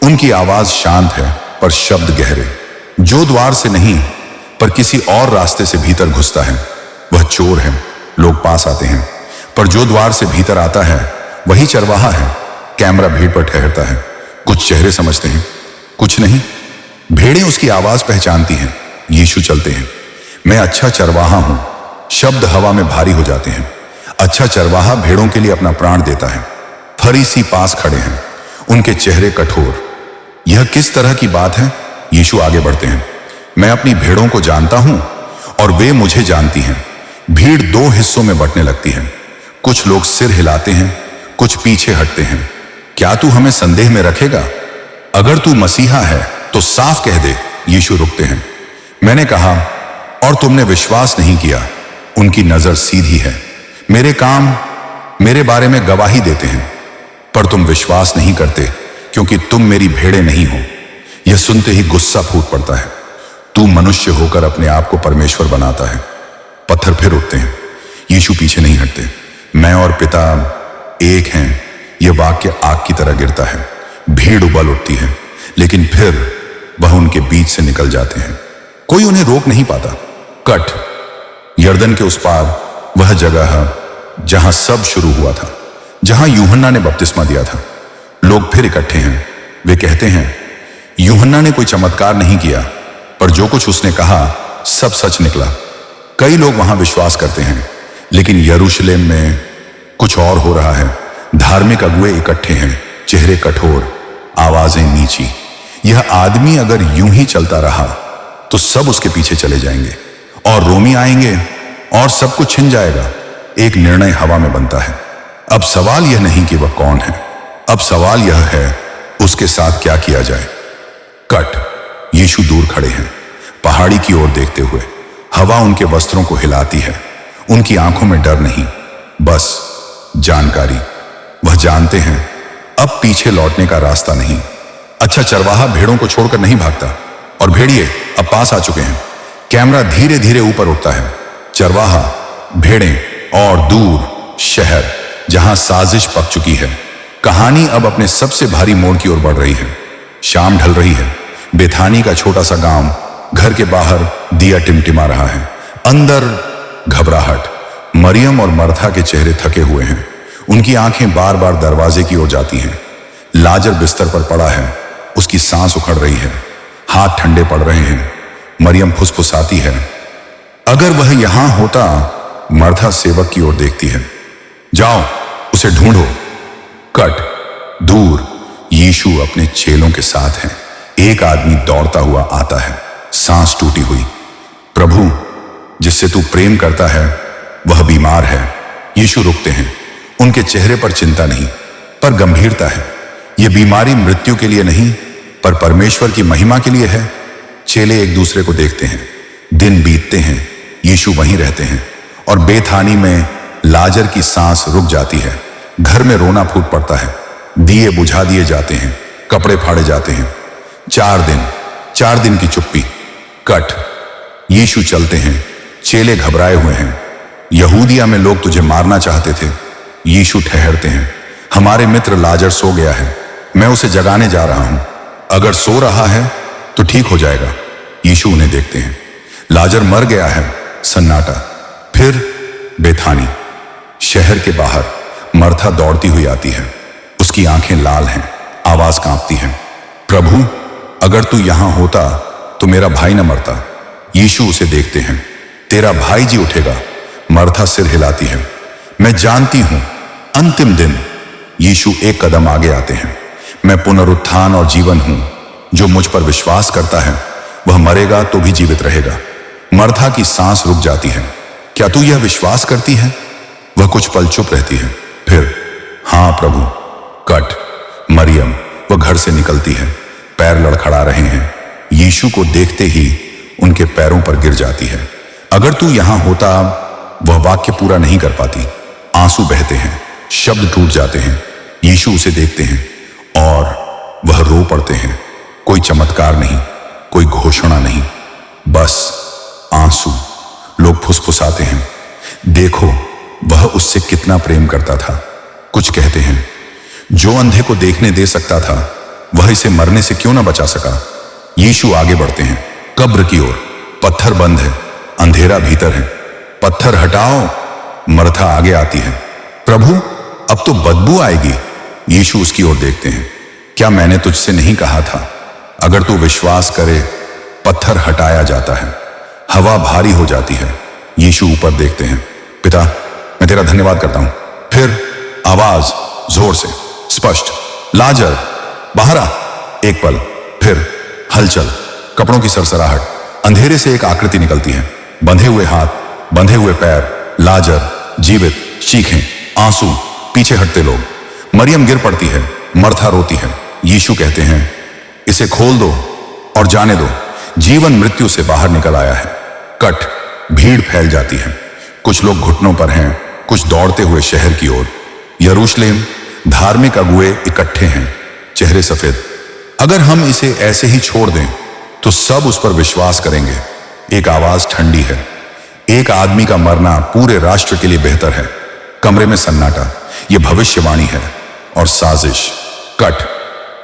उनकी आवाज शांत है पर शब्द गहरे। जो द्वार से नहीं पर किसी और रास्ते से भीतर घुसता है वह चोर है। लोग पास आते हैं, पर जो द्वार से भीतर आता है वही चरवाहा है। कैमरा भीड़ पर ठहरता है। कुछ चेहरे समझते हैं, कुछ नहीं। भेड़ें उसकी आवाज पहचानती हैं। यीशु चलते हैं। मैं अच्छा चरवाहा हूं। शब्द हवा में भारी हो जाते हैं। अच्छा चरवाहा भेड़ों के लिए अपना प्राण देता है। फरीसी पास खड़े हैं, उनके चेहरे कठोर। यह किस तरह की बात है? यीशु आगे बढ़ते हैं। मैं अपनी भेड़ों को जानता हूं और वे मुझे जानती हैं। भीड़ दो हिस्सों में बंटने लगती है। कुछ लोग सिर हिलाते हैं, कुछ पीछे हटते हैं। क्या तू हमें संदेह में रखेगा? अगर तू मसीहा है तो साफ कह दे। यीशु रुकते हैं। मैंने कहा और तुमने विश्वास नहीं किया। उनकी नजर सीधी है। मेरे काम मेरे बारे में गवाही देते हैं, पर तुम विश्वास नहीं करते क्योंकि तुम मेरी भेड़ें नहीं हो। यह सुनते ही गुस्सा फूट पड़ता है। तू मनुष्य होकर अपने आप को परमेश्वर बनाता है। पत्थर फिर उठते हैं। यीशु पीछे नहीं हटते। मैं और पिता एक हैं। यह वाक्य आग की तरह गिरता है। भीड़ उबल उठती है, लेकिन फिर वह उनके बीच से निकल जाते हैं। कोई उन्हें रोक नहीं पाता। कट यरदन के उस पार वह जगह है जहां सब शुरू हुआ था, जहां यूहन्ना ने बपतिस्मा दिया था। लोग फिर इकट्ठे हैं। वे कहते हैं यूहन्ना ने कोई चमत्कार नहीं किया, पर जो कुछ उसने कहा सब सच निकला। कई लोग वहां विश्वास करते हैं, लेकिन यरूशलेम में कुछ और हो रहा है। धार्मिक अगुए इकट्ठे हैं, चेहरे कठोर, आवाजें नीची। यह आदमी अगर यूं ही चलता रहा तो सब उसके पीछे चले जाएंगे और रोमी आएंगे और सब कुछ छिन जाएगा। एक निर्णय हवा में बनता है। अब सवाल यह नहीं कि वह कौन है, अब सवाल यह है उसके साथ क्या किया जाए। कट यीशु दूर खड़े हैं, पहाड़ी की ओर देखते हुए। हवा उनके वस्त्रों को हिलाती है। उनकी आंखों में डर नहीं, बस जानकारी। वह जानते हैं अब पीछे लौटने का रास्ता नहीं। अच्छा चरवाहा भेड़ों को छोड़कर नहीं भागता, और भेड़िए अब पास आ चुके हैं। कैमरा धीरे धीरे ऊपर उठता है। चरवाहा, भेड़ें और दूर शहर जहां साजिश पक चुकी है। कहानी अब अपने सबसे भारी मोड़ की ओर बढ़ रही है। शाम ढल रही है। बेथानी का छोटा सा गांव, घर के बाहर दिया टिमटिमा रहा है, अंदर घबराहट। मरियम और मर्था के चेहरे थके हुए हैं। उनकी आंखें बार बार दरवाजे की ओर जाती हैं। लाजर बिस्तर पर पड़ा है, उसकी सांस उखड़ रही है, हाथ ठंडे पड़ रहे हैं। मरियम फुसफुसाती है, अगर वह यहां होता। मर्था सेवक की ओर देखती है, जाओ उसे ढूंढो। कट दूर यीशु अपने चेलों के साथ है। एक आदमी दौड़ता हुआ आता है, सांस टूटी हुई। प्रभु, जिससे तू प्रेम करता है वह बीमार है। यीशु रुकते हैं। उनके चेहरे पर चिंता नहीं, पर गंभीरता है। यह बीमारी मृत्यु के लिए नहीं, पर परमेश्वर की महिमा के लिए है। चेले एक दूसरे को देखते हैं। दिन बीतते हैं, यीशु वहीं रहते हैं और बेथानी में लाजर की सांस रुक जाती है। घर में रोना फूट पड़ता है। दिए बुझा दिए जाते हैं, कपड़े फाड़े जाते हैं। 4 दिन की चुप्पी। कट। यीशु चलते हैं, चेले घबराए हुए हैं। यहूदिया में लोग तुझे मारना चाहते थे। यीशु ठहरते हैं। हमारे मित्र लाजर सो गया है, मैं उसे जगाने जा रहा हूं। अगर सो रहा है तो ठीक हो जाएगा। यीशु उन्हें देखते हैं। लाजर मर गया है। सन्नाटा। फिर बेथानी। शहर के बाहर मर्था दौड़ती हुई आती है। उसकी आंखें लाल हैं, आवाज कांपती है। प्रभु, अगर तू यहां होता तो मेरा भाई न मरता। यीशु उसे देखते हैं। तेरा भाई जी उठेगा। मर्था सिर हिलाती है। मैं जानती हूं, अंतिम दिन। यीशु एक कदम आगे आते हैं। मैं पुनरुत्थान और जीवन हूं। जो मुझ पर विश्वास करता है वह मरेगा तो भी जीवित रहेगा। मर्था की सांस रुक जाती है। क्या तू यह विश्वास करती है? वह कुछ पल चुप रहती है। फिर, हां प्रभु। कट। मरियम। वह घर से निकलती है। पैर लड़खड़ा रहे हैं। यीशु को देखते ही उनके पैरों पर गिर जाती है। अगर तू यहां होता, वह वाक्य पूरा नहीं कर पाती। आंसू बहते हैं, शब्द टूट जाते हैं। यीशु उसे देखते हैं और वह रो पड़ते हैं। कोई चमत्कार नहीं, कोई घोषणा नहीं, बस आंसू। लोग फुसफुसाते हैं, देखो वह उससे कितना प्रेम करता था। कुछ कहते हैं, जो अंधे को देखने दे सकता था वह इसे मरने से क्यों न बचा सका। यीशु आगे बढ़ते हैं, कब्र की ओर। पत्थर बंद है, अंधेरा भीतर है। पत्थर हटाओ। मर्था आगे आती है। प्रभु, अब तो बदबू आएगी। यीशु उसकी ओर देखते हैं। क्या मैंने तुझसे नहीं कहा था? अगर तू विश्वास करे, पत्थर हटाया जाता है। हवा भारी हो जाती है। यीशु ऊपर देखते हैं। पिता, मैं तेरा धन्यवाद करता हूं। फिर आवाज जोर से, स्पष्ट, लाजर बाहर आ। एक पल, फिर हलचल, कपड़ों की सरसराहट। अंधेरे से एक आकृति निकलती है। बंधे हुए हाथ, बंधे हुए पैर। लाजर जीवित। चीखें, आंसू, पीछे हटते लोग। मरियम गिर पड़ती है। मर्था रोती है। यीशु कहते हैं, इसे खोल दो और जाने दो। जीवन मृत्यु से बाहर निकल आया है। कट। भीड़ फैल जाती है। कुछ लोग घुटनों पर हैं, कुछ दौड़ते हुए शहर की ओर। यरूशलेम। धार्मिक अगुए इकट्ठे हैं, चेहरे सफेद। अगर हम इसे ऐसे ही छोड़ दें तो सब उस पर विश्वास करेंगे। एक आवाज ठंडी है, एक आदमी का मरना पूरे राष्ट्र के लिए बेहतर है। कमरे में सन्नाटा। यह भविष्यवाणी है और साजिश। कट।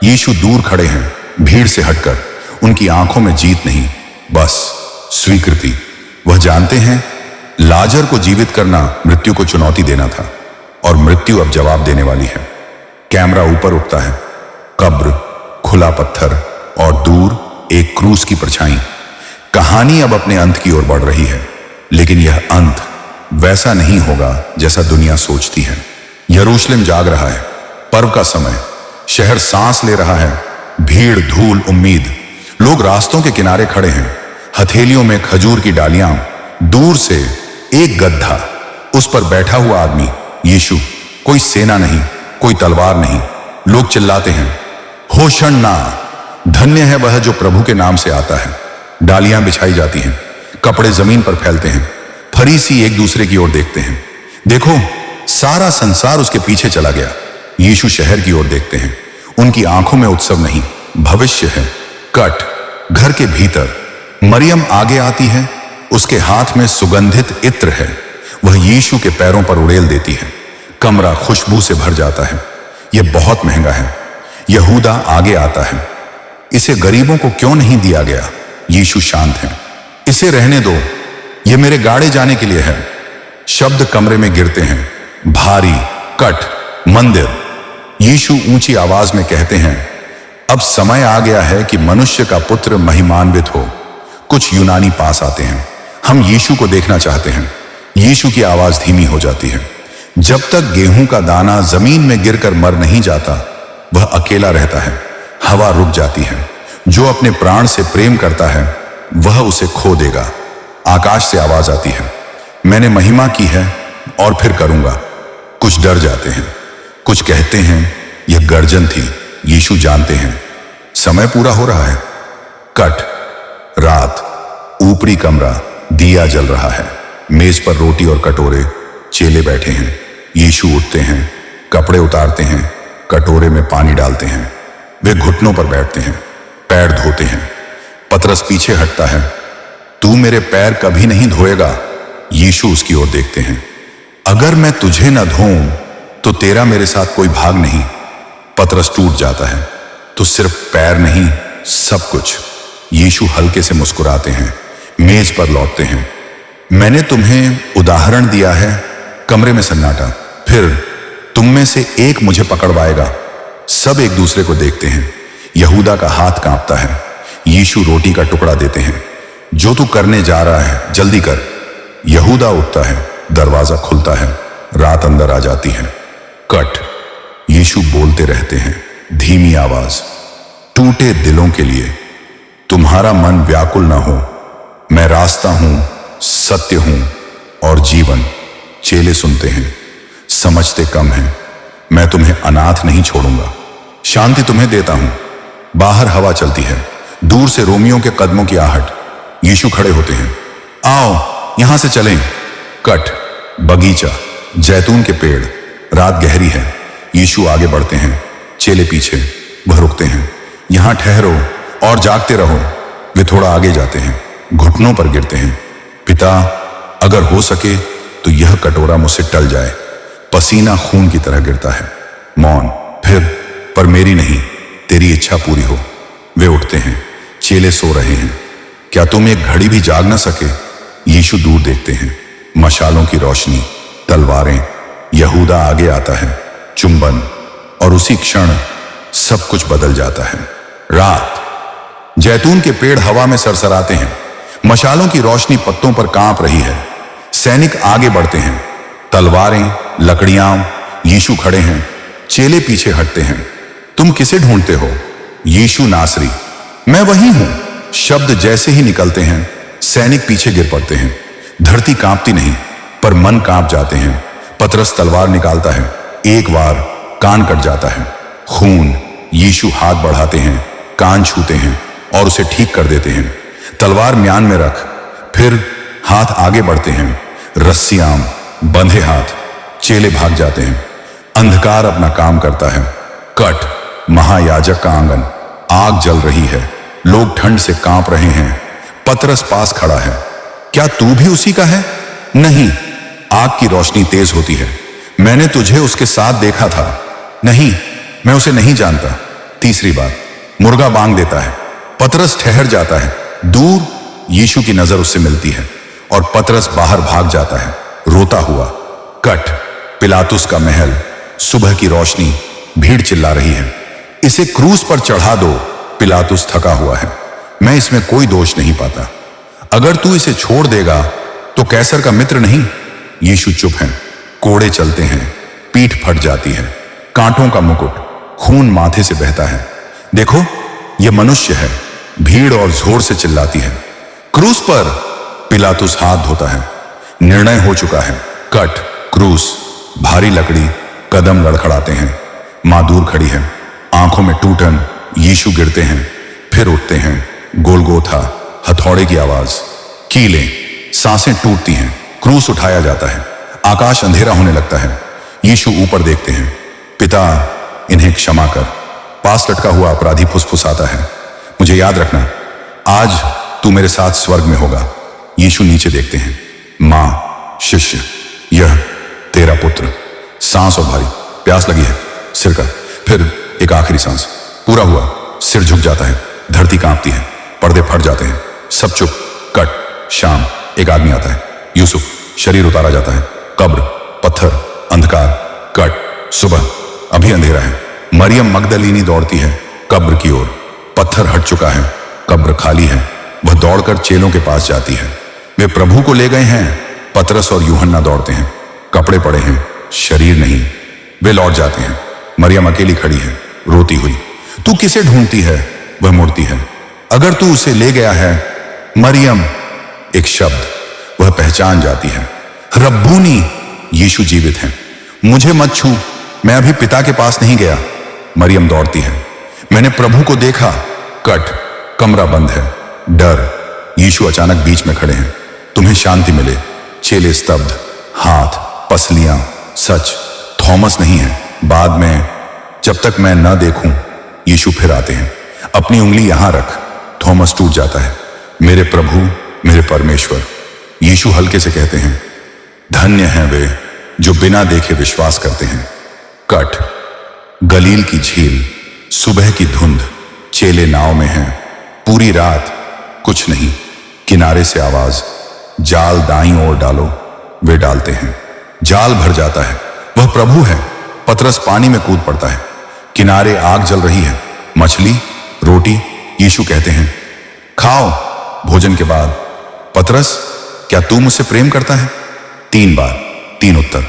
यीशु दूर खड़े हैं, भीड़ से हटकर। उनकी आंखों में जीत नहीं, बस स्वीकृति। वह जानते हैं लाजर को जीवित करना मृत्यु को चुनौती देना था और मृत्यु अब जवाब देने वाली है। कैमरा ऊपर उठता है। कब्र, खुला पत्थर और दूर एक क्रूस की परछाई। कहानी अब अपने अंत की ओर बढ़ रही है, लेकिन यह अंत वैसा नहीं होगा जैसा दुनिया सोचती है। यरूशलेम जाग रहा है। पर्व का समय। शहर सांस ले रहा है। भीड़, धूल, उम्मीद। लोग रास्तों के किनारे खड़े हैं, हथेलियों में खजूर की डालियां। दूर से एक गड्ढा, उस पर बैठा हुआ आदमी, यीशु। कोई सेना नहीं, कोई तलवार नहीं। लोग चिल्लाते हैं, होशन्ना, धन्य है वह जो प्रभु के नाम से आता है। डालियां बिछाई जाती हैं, कपड़े जमीन पर फैलते हैं। फरीसी एक दूसरे की ओर देखते हैं। देखो, सारा संसार उसके पीछे चला गया। यीशु शहर की ओर देखते हैं। उनकी आंखों में उत्सव नहीं, भविष्य है। कट। घर के भीतर मरियम आगे आती है। उसके हाथ में सुगंधित इत्र है। वह यीशु के पैरों पर उड़ेल देती है। कमरा खुशबू से भर जाता है। यह बहुत महंगा है। यहूदा आगे आता है। इसे गरीबों को क्यों नहीं दिया गया? यीशु शांत है। इसे रहने दो, यह मेरे गाड़े जाने के लिए है। शब्द कमरे में गिरते हैं, भारी। कट। मंदिर। यीशु ऊंची आवाज में कहते हैं, अब समय आ गया है कि मनुष्य का पुत्र महिमान्वित हो। कुछ यूनानी पास आते हैं। हम यीशु को देखना चाहते हैं। यीशु की आवाज धीमी हो जाती है। जब तक गेहूं का दाना जमीन में गिरकर मर नहीं जाता, वह अकेला रहता है। हवा रुक जाती है। जो अपने प्राण से प्रेम करता है वह उसे खो देगा। आकाश से आवाज आती है, मैंने महिमा की है और फिर करूंगा। कुछ डर जाते हैं, कुछ कहते हैं यह गर्जन थी। यीशु जानते हैं समय पूरा हो रहा है। कट। रात, ऊपरी कमरा, दिया जल रहा है। मेज पर रोटी और कटोरे, चेले बैठे हैं। यीशु उठते हैं, कपड़े उतारते हैं, कटोरे में पानी डालते हैं। वे घुटनों पर बैठते हैं, पैर धोते हैं। पतरस पीछे हटता है। तू मेरे पैर कभी नहीं धोएगा। यीशु उसकी ओर देखते हैं। अगर मैं तुझे न धोऊं तो तेरा मेरे साथ कोई भाग नहीं। पतरस टूट जाता है। तो सिर्फ पैर नहीं, सब कुछ। यीशु हल्के से मुस्कुराते हैं, मेज पर लौटते हैं। मैंने तुम्हें उदाहरण दिया है। कमरे में सन्नाटा। फिर तुम में से एक मुझे पकड़वाएगा। सब एक दूसरे को देखते हैं। यहूदा का हाथ कांपता है। यीशु रोटी का टुकड़ा देते हैं। जो तू करने जा रहा है, जल्दी कर। यहूदा उठता है। दरवाजा खुलता है। रात अंदर आ जाती है। कट। यीशु बोलते रहते हैं, धीमी आवाज। टूटे दिलों के लिए तुम्हारा मन व्याकुल ना हो। मैं रास्ता हूं, सत्य हूं और जीवन। चेले सुनते हैं, समझते कम हैं। मैं तुम्हें अनाथ नहीं छोड़ूंगा, शांति तुम्हें देता हूं। बाहर हवा चलती है, दूर से रोमियों के कदमों की आहट। यीशु खड़े होते हैं। आओ यहां से चलें। कट। बगीचा, जैतून के पेड़। रात गहरी है। यीशु आगे बढ़ते हैं, चेले पीछे। वह रुकते हैं। यहां ठहरो और जागते रहो। वे थोड़ा आगे जाते हैं, घुटनों पर गिरते हैं। पिता, अगर हो सके तो यह कटोरा मुझसे टल जाए। पसीना खून की तरह गिरता है। मौन। फिर, पर मेरी नहीं, तेरी इच्छा पूरी हो। वे उठते हैं। चेले सो रहे हैं। क्या तुम एक घड़ी भी जाग न सके? यीशु दूर देखते हैं। मशालों की रोशनी, तलवारें। यहूदा आगे आता है। चुंबन। और उसी क्षण सब कुछ बदल जाता है। रात। जैतून के पेड़ हवा में सरसराते हैं। मशालों की रोशनी पत्तों पर कांप रही है। सैनिक आगे बढ़ते हैं। तलवारें, लकड़ियां। यीशु खड़े हैं। चेले पीछे हटते हैं। तुम किसे ढूंढते हो? यीशु नासरी। मैं वही हूं। शब्द जैसे ही निकलते हैं, सैनिक पीछे गिर पड़ते हैं। धरती कांपती नहीं, पर मन कांप जाते हैं। पतरस तलवार निकालता है। एक बार कान कट जाता है। खून। यीशु हाथ बढ़ाते हैं, कान छूते हैं और उसे ठीक कर देते हैं। तलवार म्यान में रख। फिर हाथ आगे बढ़ते हैं। रस्सियां, बंधे हाथ। चेले भाग जाते हैं। अंधकार अपना काम करता है। कट। महायाजक का आंगन। आग जल रही है। लोग ठंड से कांप रहे हैं। पतरस पास खड़ा है। क्या तू भी उसी का है? नहीं। आग की रोशनी तेज होती है। मैंने तुझे उसके साथ देखा था। नहीं, मैं उसे नहीं जानता। तीसरी बार मुर्गा बांग देता है। पतरस ठहर जाता है। दूर यीशु की नजर उससे मिलती है और पतरस बाहर भाग जाता है, रोता हुआ। कट। पिलातुस का महल। सुबह की रोशनी। भीड़ चिल्ला रही है, इसे क्रूस पर चढ़ा दो। पिलातुस थका हुआ है। मैं इसमें कोई दोष नहीं पाता। अगर तू इसे छोड़ देगा तो कैसर का मित्र नहीं। यीशु चुप है। कोड़े चलते हैं। पीठ फट जाती है। कांटों का मुकुट। खून माथे से बहता है। देखो, यह मनुष्य है। भीड़ और जोर से चिल्लाती है, क्रूस पर। पिलातुस हाथ धोता है। निर्णय हो चुका है। कट। क्रूस। भारी लकड़ी। कदम लड़खड़ाते हैं। मां दूर खड़ी है, आंखों में टूटन। यीशु गिरते हैं, फिर उठते हैं। गोलगोथा। हथौड़े की आवाज। कीलें। सांसें टूटती हैं। क्रूस उठाया जाता है। आकाश अंधेरा होने लगता है। यीशु ऊपर देखते हैं। पिता, इन्हें क्षमा कर। पास लटका हुआ अपराधी फुसफुसाता है, मुझे याद रखना, आज तू मेरे साथ स्वर्ग में होगा। यीशु नीचे देखते हैं। मां, शिष्य, यह तेरा पुत्र। सांस और भारी। प्यास लगी है, सिर का। फिर एक आखिरी सांस। पूरा हुआ। सिर झुक जाता है। धरती कांपती है। पर्दे फट जाते हैं। सब चुप। कट। शाम। एक आदमी आता है। यूसुफ। शरीर उतारा जाता है। कब्र। पत्थर। अंधकार। कट। सुबह। अभी अंधेरा है। मरियम मगदलीनी दौड़ती है कब्र की ओर। पत्थर हट चुका है। कब्र खाली है। वह दौड़कर चेलों के पास जाती है। वे प्रभु को ले गए हैं। पतरस और यूहन्ना दौड़ते हैं। कपड़े पड़े हैं, शरीर नहीं। वे लौट जाते हैं। मरियम अकेली खड़ी है, रोती हुई। तू किसे ढूंढती है? वह मुड़ती है। अगर तू उसे ले गया है। मरियम। एक शब्द। वह पहचान जाती है। रब्बूनी। यीशु जीवित हैं। मुझे मत छू, मैं अभी पिता के पास नहीं गया। मरियम दौड़ती है। मैंने प्रभु को देखा। कट। कमरा बंद है। डर। यीशु अचानक बीच में खड़े हैं। तुम्हें शांति मिले। चेले स्तब्ध, हाथ, पसलियां, सच। थॉमस नहीं है। बाद में, जब तक मैं न देखूं। यीशु फिर आते हैं। अपनी उंगली यहां रख। थॉमस टूट जाता है। मेरे प्रभु, मेरे परमेश्वर। यीशु हल्के से कहते हैं, धन्य हैं वे जो बिना देखे विश्वास करते हैं। कट। गलील की झील, सुबह की धुंध। चेले नाव में हैं। पूरी रात कुछ नहीं। किनारे से आवाज, जाल दाईं ओर डालो। वे डालते हैं। जाल भर जाता है। वह प्रभु है। पतरस पानी में कूद पड़ता है। किनारे आग जल रही है। मछली, रोटी। यीशु कहते हैं, खाओ। भोजन के बाद, पतरस, क्या तू मुझसे प्रेम करता है? 3 बार, 3 उत्तर।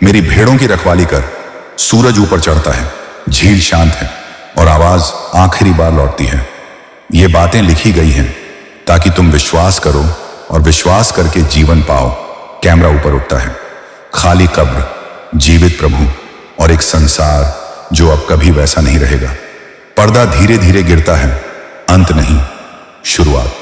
मेरी भेड़ों की रखवाली कर। सूरज ऊपर चढ़ता है। झील शांत है और आवाज आखिरी बार लौटती है, ये बातें लिखी गई हैं ताकि तुम विश्वास करो और विश्वास करके जीवन पाओ। कैमरा ऊपर उठता है। खाली कब्र, जीवित प्रभु और एक संसार जो अब कभी वैसा नहीं रहेगा। पर्दा धीरे धीरे गिरता है। अंत नहीं, शुरुआत।